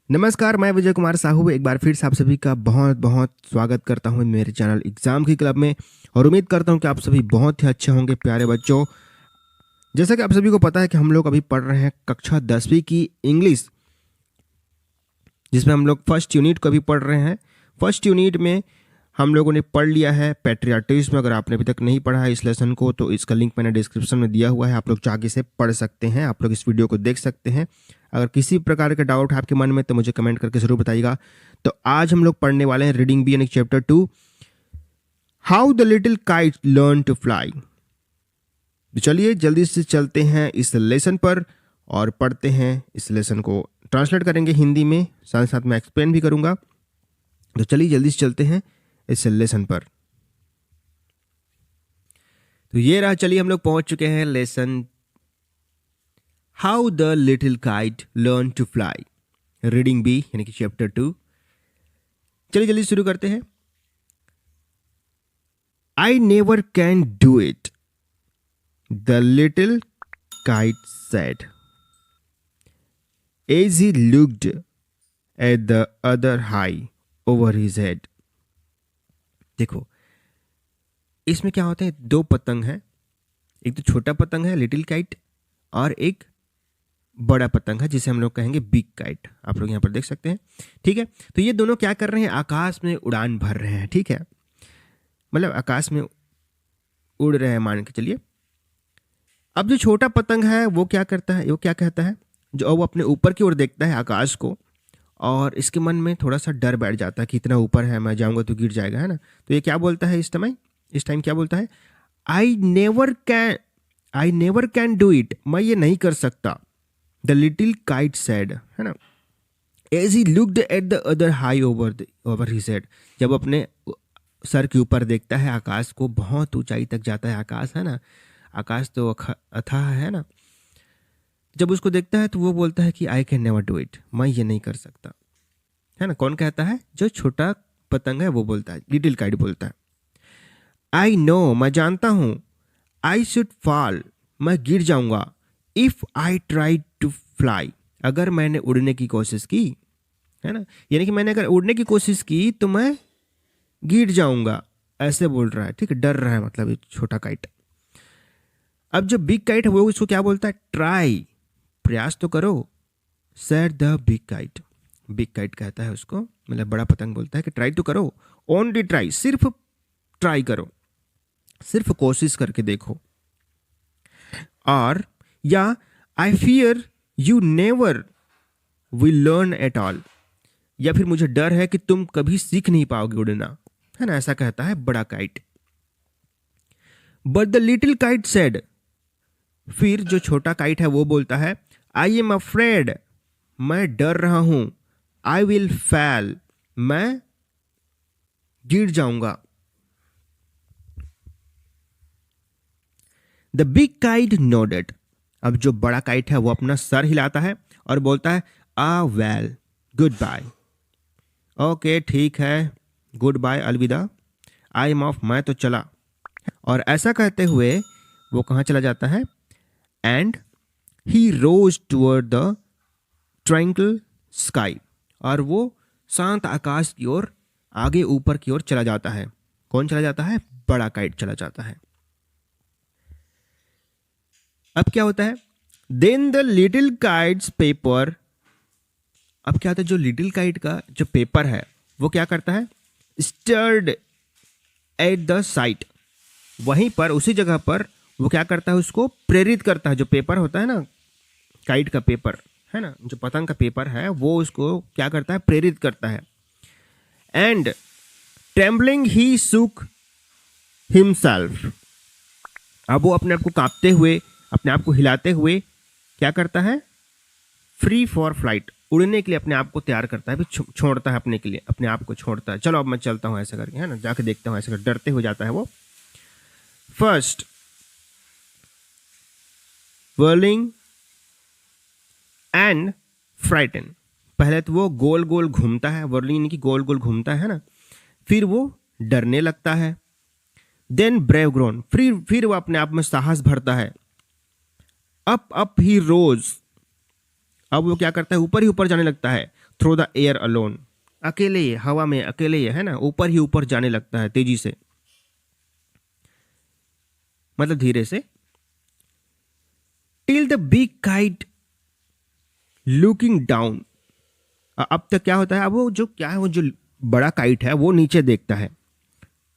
नमस्कार, मैं विजय कुमार साहू एक बार फिर से आप सभी का बहुत बहुत स्वागत करता हूं मेरे चैनल एग्जाम की क्लब में। और उम्मीद करता हूं कि आप सभी बहुत ही अच्छे होंगे प्यारे बच्चों। जैसा कि आप सभी को पता है कि हम लोग अभी पढ़ रहे हैं कक्षा 10वीं की इंग्लिश, जिसमें हम लोग फर्स्ट यूनिट को अभी पढ़ रहे हैं। फर्स्ट यूनिट में हम लोगों ने पढ़ लिया है पैट्रियटिज्म। अगर आपने अभी तक नहीं पढ़ा है इस लेसन को तो इसका लिंक मैंने डिस्क्रिप्शन में दिया हुआ है, आप लोग जाके से पढ़ सकते हैं, आप लोग इस वीडियो को देख सकते हैं। अगर किसी प्रकार का डाउट है आपके मन में तो मुझे कमेंट करके जरूर बताइएगा। तो आज हम लोग पढ़ने वाले हैं रीडिंग बी यानी chapter 2, how the little kite learn to fly. तो चलिए जल्दी से चलते हैं इस लेसन पर और पढ़ते हैं इस लेसन को। ट्रांसलेट करेंगे हिंदी में, साथ साथ मैं एक्सप्लेन भी करूंगा। तो चलिए जल्दी से चलते हैं इस लेसन पर। तो ये रहा, चलिए हम लोग पहुंच चुके हैं lesson how the little kite learn to fly, reading B यानी कि चैप्टर 2। चलिए जल्दी शुरू करते हैं। I never can do it, the little kite said as he looked at the other high over his head. देखो इसमें क्या होता है, दो पतंग है, एक तो छोटा पतंग है लिटिल काइट और एक बड़ा पतंग है जिसे हम लोग कहेंगे बिग काइट। आप लोग यहाँ पर देख सकते हैं, ठीक है। तो ये दोनों क्या कर रहे हैं, आकाश में उड़ान भर रहे हैं, ठीक है, मतलब आकाश में उड़ रहे हैं मान के चलिए। अब जो छोटा पतंग है वो क्या करता है, वो क्या कहता है, जो वो अपने ऊपर की ओर देखता है आकाश को, और इसके मन में थोड़ा सा डर बैठ जाता है कि इतना ऊपर है, मैं जाऊंगा तो गिर जाएगा, है ना। तो ये क्या बोलता है इस टाइम क्या बोलता है, आई नेवर कैन डू इट, मैं ये नहीं कर सकता। द लिटिल काइट सेड, है ना, as he looked at the other high over his head. जब अपने सर के ऊपर देखता है आकाश को, बहुत ऊंचाई तक जाता है आकाश, है ना, आकाश तो अथाह है ना। जब उसको देखता है तो वो बोलता है कि I can never do it, मैं ये नहीं कर सकता, है ना। कौन कहता है, जो छोटा पतंग है वो बोलता है, लिटिल काइट बोलता है। आई नो, मैं जानता हूं, आई शुड फॉल, मैं गिर जाऊंगा, if I try to fly, अगर मैंने उड़ने की कोशिश की, है ना, यानी कि मैंने अगर उड़ने की कोशिश की तो मैं गिर जाऊंगा, ऐसे बोल रहा है, ठीक है, डर रहा है मतलब ये छोटा काइट। अब जो बिग काइट है वो इसको क्या बोलता है, ट्राई, प्रयास तो करो, said the big kite, big kite कहता है उसको, मतलब बड़ा पतंग बोलता है कि ट्राई तो करो, ओनली ट्राई, सिर्फ ट्राई करो, सिर्फ कोशिश करके देखो। और या I fear you never will learn at all, या फिर मुझे डर है कि तुम कभी सीख नहीं पाओगे उड़ना, है ना, ऐसा कहता है बड़ा kite. But the little kite said, फिर जो छोटा काइट है वो बोलता है, आई एम अफ्रेड, मैं डर रहा हूं, आई विल फैल, मैं गिर जाऊंगा। द बिग काइट नोडेड, अब जो बड़ा काइट है वो अपना सर हिलाता है और बोलता है, आ वेल, गुड बाय, ओके ठीक है, गुड बाय, अलविदा, आई एम ऑफ, मैं तो चला। और ऐसा कहते हुए वो कहाँ चला जाता है, and he rose toward the tranquil sky, और वो शांत आकाश की ओर, आगे ऊपर की ओर चला जाता है। कौन चला जाता है, बड़ा काइट चला जाता है। अब क्या होता है, then the little kite's paper, अब क्या होता है, जो लिटिल काइट का जो पेपर है वो क्या करता है, स्टर्ड एट द साइट, वहीं पर उसी जगह पर वो क्या करता है, उसको प्रेरित करता है। जो पेपर होता है ना, काइट का पेपर है ना, जो पतंग का पेपर है वो उसको क्या करता है, प्रेरित करता है। एंड ट्रेम्बलिंग ही सुक हिमसेल्फ, अब वो अपने आप को कांपते हुए, अपने आप को हिलाते हुए क्या करता है, फ्री फॉर फ्लाइट, उड़ने के लिए अपने आप को तैयार करता है, फिर छोड़ता है अपने के लिए, अपने आप को छोड़ता है, चलो अब मैं चलता हूँ ऐसा करके, है ना, जाके देखता हूँ, ऐसा कर डरते हुए जाता है वो। फर्स्ट वर्लिंग एंड फ्राइटन, पहले तो वो गोल गोल घूमता है, वर्लिंग यानी कि गोल गोल घूमता है ना, फिर वो डरने लगता है। देन ब्रेव ग्रोन, फिर वो अपने आप में साहस भरता है। अप अप ही रोज, अब वो क्या करता है, ऊपर ही ऊपर जाने लगता है, थ्रू द एयर अलोन, अकेले ही हवा में, अकेले ही है ना, ऊपर ही ऊपर जाने लगता है तेजी से, मतलब धीरे से। Till the big kite looking down, अब तक क्या होता है, अब वो जो क्या है, वो जो बड़ा काइट है वो नीचे देखता है,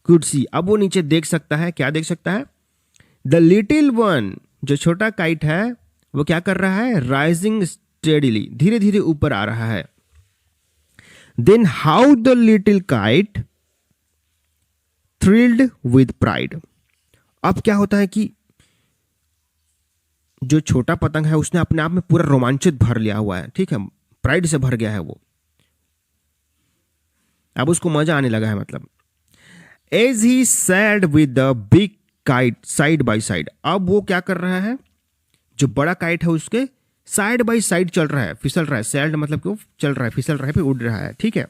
कुड सी, अब वो नीचे देख सकता है, क्या देख सकता है, द लिटिल वन, जो छोटा काइट है वो क्या कर रहा है, राइजिंग स्टेडीली, धीरे धीरे ऊपर आ रहा है। Then how the little kite thrilled with pride, अब क्या होता है कि जो छोटा पतंग है उसने अपने आप में पूरा रोमांचित भर लिया हुआ है, ठीक है, प्राइड से भर गया है वो, अब उसको मजा आने लगा है, मतलब। As he sailed with the big kite side by side, अब वो क्या कर रहा है, जो बड़ा काइट है उसके साइड बाय साइड चल रहा है, फिसल रहा है, सैड मतलब कि वो चल रहा है, फिसल रहा है, फिर उड़ रहा है, ठीक है।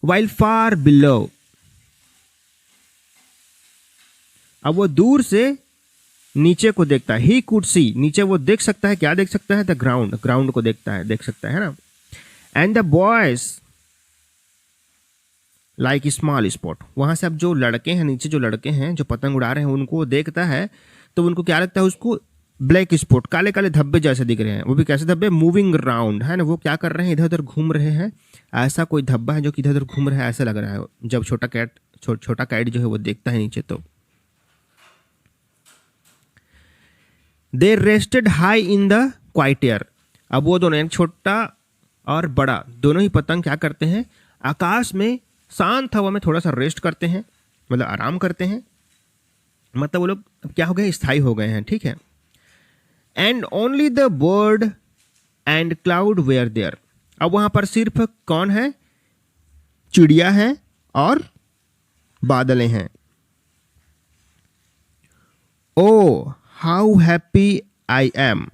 वाइल फार बिलो, अब वो दूर से नीचे को देखता है, ही कुड सी, नीचे वो देख सकता है, क्या देख सकता है, द ग्राउंड, ग्राउंड को देखता है, देख सकता है ना। And the boys like small spot, वहां से अब जो लड़के हैं, नीचे जो लड़के हैं जो पतंग उड़ा रहे हैं, उनको देखता है तो उनको क्या लगता है, उसको ब्लैक स्पॉट, काले काले धब्बे जैसे दिख रहे हैं, वो भी कैसे धब्बे, मूविंग राउंड, है ना, वो क्या कर रहे हैं, इधर उधर घूम रहे हैं, ऐसा कोई धब्बा है जो कि इधर उधर घूम रहा है, ऐसा लग रहा है जब छोटा काइट जो है वो देखता है नीचे। तो they rested high in the quiet air, अब वो दोनों, छोटा और बड़ा दोनों ही पतंग क्या करते हैं, आकाश में शांत हवा में थोड़ा सा रेस्ट करते हैं, मतलब आराम करते हैं, मतलब वो लोग क्या हो गए, स्थायी हो गए हैं, ठीक है। And only the bird and cloud were there, अब वहां पर सिर्फ कौन है, चिड़िया है और बादलें हैं। Oh how happy I am,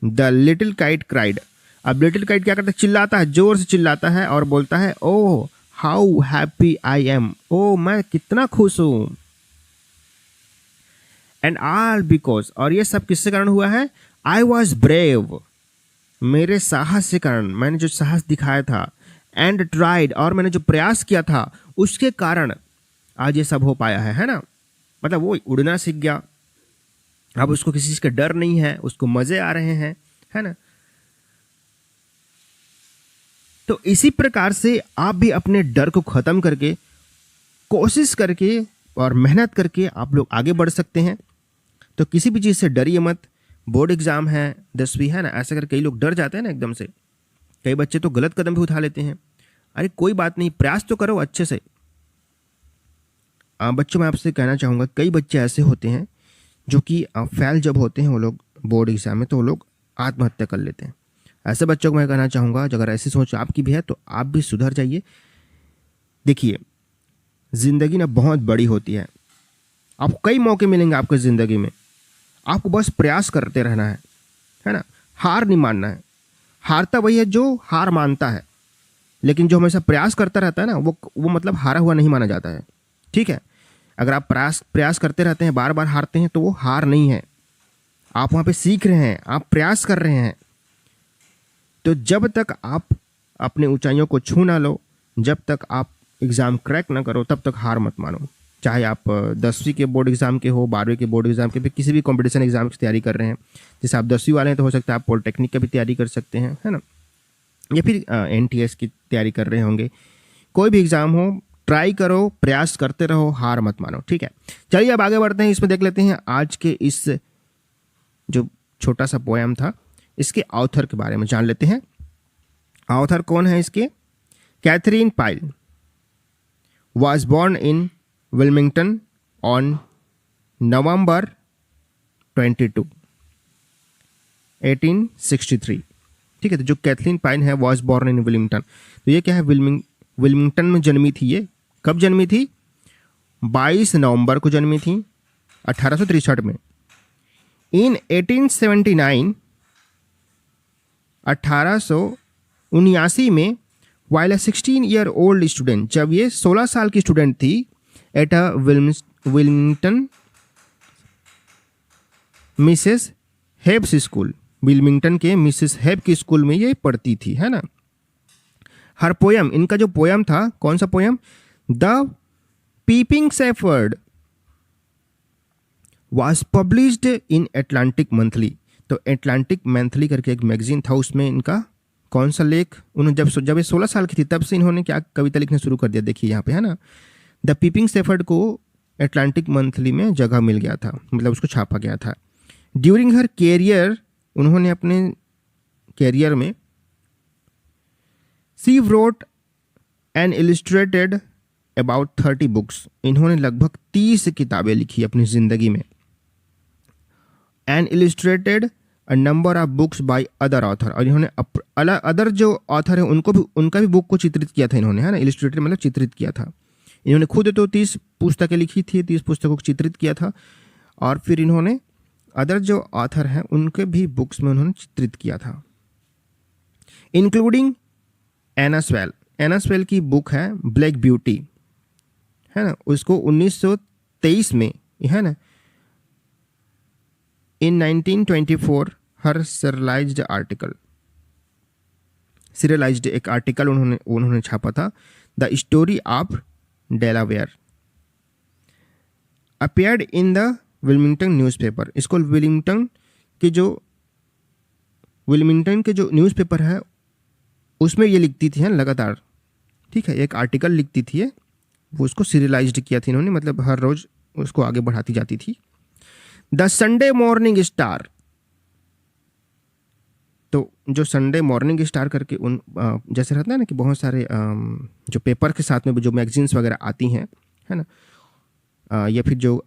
the little kite cried, अब लिटिल काइट क्या करता है, चिल्लाता है, जोर से चिल्लाता है और बोलता है, ओ हाउ हैप्पी आई एम, ओ मैं कितना खुश हूं। एंड ऑल बिकॉज, और ये सब किससे कारण हुआ है, आई वॉज ब्रेव, मेरे साहस के कारण, मैंने जो साहस दिखाया था, एंड ट्राइड, और मैंने जो प्रयास किया था उसके कारण आज ये सब हो पाया है ना, मतलब वो उड़ना सीख गया, अब उसको किसी चीज का डर नहीं है, उसको मजे आ रहे हैं, है ना। तो इसी प्रकार से आप भी अपने डर को खत्म करके, कोशिश करके और मेहनत करके आप लोग आगे बढ़ सकते हैं। तो किसी भी चीज़ से डरिए मत, बोर्ड एग्जाम है, 10वीं है ना, ऐसा कर कई लोग डर जाते हैं ना एकदम से, कई बच्चे तो गलत कदम भी उठा लेते हैं। अरे कोई बात नहीं, प्रयास तो करो अच्छे से। बच्चों मैं आपसे कहना चाहूँगा, कई बच्चे ऐसे होते हैं जो कि फेल जब होते हैं वो लोग बोर्ड एग्जाम में, तो वो लोग आत्महत्या कर लेते हैं। ऐसे बच्चों को मैं कहना चाहूँगा, अगर ऐसी सोच आपकी भी है तो आप भी सुधर जाइए। देखिए ज़िंदगी ना बहुत बड़ी होती है, आपको कई मौके मिलेंगे आपको ज़िंदगी में, आपको बस प्रयास करते रहना है ना, हार नहीं मानना है। हारता वही है जो हार मानता है, लेकिन जो हमेशा प्रयास करता रहता है ना, वो मतलब हारा हुआ नहीं माना जाता है, ठीक है। अगर आप प्रयास करते रहते हैं, बार बार हारते हैं, तो वो हार नहीं है, आप वहाँ पे सीख रहे हैं, आप प्रयास कर रहे हैं। तो जब तक आप अपने ऊंचाइयों को छू ना लो, जब तक आप एग्ज़ाम क्रैक ना करो, तब तक हार मत मानो। चाहे आप 10वीं के बोर्ड एग्ज़ाम के हो, 12वीं के बोर्ड एग्ज़ाम के, फिर किसी भी कंपटीशन एग्ज़ाम की तैयारी कर रहे हैं, जैसे आप 10वीं वाले हैं तो हो सकता है आप पॉलिटेक्निक का भी तैयारी कर सकते हैं, है ना, या फिर NTS की तैयारी कर रहे होंगे। कोई भी एग्ज़ाम हो, ट्राई करो, प्रयास करते रहो, हार मत मानो, ठीक है। चलिए अब आगे बढ़ते हैं, इसमें देख लेते हैं आज के इस जो छोटा सा पोएम था, इसके ऑथर के बारे में जान लेते हैं। ऑथर कौन है इसके, Katharine Pyle was born in Wilmington on November 22, 1863, ठीक है। तो जो कैथरीन पाइन है was born in Wilmington, तो ये क्या है, विल्मिंगटन में जन्मी थी। ये कब जन्मी थी, 22 नवंबर को जन्मी थी 1863 में। इन 1879, 1879 में, while a 16-year-old student, जब ये 16 साल की स्टूडेंट थी, at a Wilmington Mrs Hebbs school, Wilmington के मिसेस हेब की स्कूल में ये पढ़ती थी, है ना। हर पोयम, इनका जो पोयम था, कौन सा poem, the peeping shepherd was published in Atlantic Monthly. तो एटलांटिक मंथली करके एक मैगजीन था, उसमें इनका कौन सा लेख, उन्होंने जब ये 16 साल की थी तब से इन्होंने क्या कविता लिखना शुरू कर दिया, देखिए यहाँ पे, है ना। द पीपिंग शेफर्ड को एटलांटिक मंथली में जगह मिल गया था, मतलब उसको छापा गया था। ड्यूरिंग हर कैरियर, उन्होंने अपने कैरियर में she wrote and illustrated about 30 books, इन्होंने लगभग 30 किताबें लिखी अपनी ज़िंदगी में। And illustrated a number of books by other author, और इन्होंने अदर जो ऑथर है उनका भी बुक को चित्रित किया था इन्होंने, है ना। इलिस्ट्रेटेड मतलब चित्रित किया था। इन्होंने खुद तो 30 पुस्तकें लिखी थी, 30 पुस्तकों को चित्रित किया था, और फिर इन्होंने अदर जो ऑथर हैं उनके भी बुक्स में उन्होंने चित्रित किया था, इंक्लूडिंग एना स्वेल। एना स्वेल की बुक है ब्लैक ब्यूटी, है ना। उसको 1923 में, है ना, इन 1924 हर सीरियलाइज्ड एक आर्टिकल उन्होंने छापा था, the story of Delaware appeared in the Wilmington newspaper. इसको विल्मिंगटन के जो न्यूज़पेपर है उसमें ये लिखती थी, है लगातार, ठीक है। एक आर्टिकल लिखती थी, वो उसको सीरियलाइज्ड किया था इन्होंने, मतलब हर रोज उसको आगे बढ़ाती जाती थी। द संडे मॉर्निंग स्टार, तो जो संडे मॉर्निंग स्टार करके जैसे रहता है ना कि बहुत सारे जो पेपर के साथ में जो मैगजीन्स वगैरह आती हैं, है ना, या फिर जो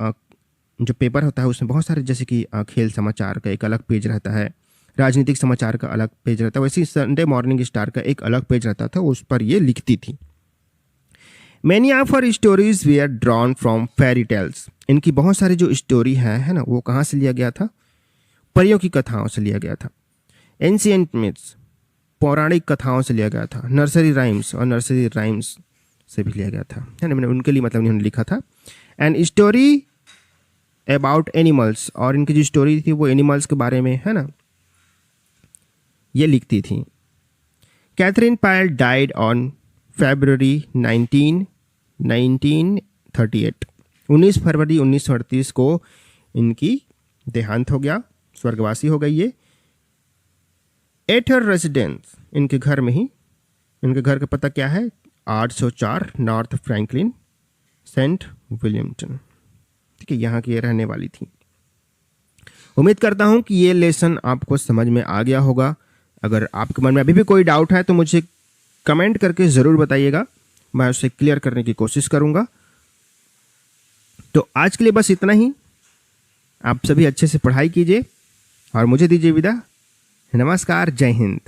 पेपर होता है उसमें बहुत सारे, जैसे कि खेल समाचार का एक अलग पेज रहता है, राजनीतिक समाचार का अलग पेज रहता है, वैसे ही संडे मॉर्निंग स्टार का एक अलग पेज रहता था, उस पर ये लिखती थी। Many of her stories were drawn from fairy tales, इनकी बहुत सारी जो स्टोरी है ना, वो कहाँ से लिया गया था, परियों की कथाओं से लिया गया था। एंशिएंट मिथ्स, पौराणिक कथाओं से लिया गया था। नर्सरी राइम्स से भी लिया गया था, है ना, मैंने उनके लिए मतलब उन्होंने लिखा था। एंड स्टोरी अबाउट एनिमल्स, और इनकी जो स्टोरी थी वो एनिमल्स के बारे में, है ना, ये लिखती थी। Katharine Pyle died on February 19, 1938, 19 फरवरी 1938 को इनकी देहांत हो गया, स्वर्गवासी हो गई ये। एट हर रेजिडेंस, इनके घर में ही, इनके घर का पता क्या है, 804 नॉर्थ फ्रैंकलिन, सेंट विलियमटन, ठीक है, यहाँ की ये रहने वाली थी। उम्मीद करता हूँ कि ये लेसन आपको समझ में आ गया होगा। अगर आपके मन में अभी भी कोई डाउट है तो मुझे कमेंट करके ज़रूर बताइएगा, मैं उसे क्लियर करने की कोशिश करूँगा। तो आज के लिए बस इतना ही। आप सभी अच्छे से पढ़ाई कीजिए और मुझे दीजिए विदा। नमस्कार, जय हिंद।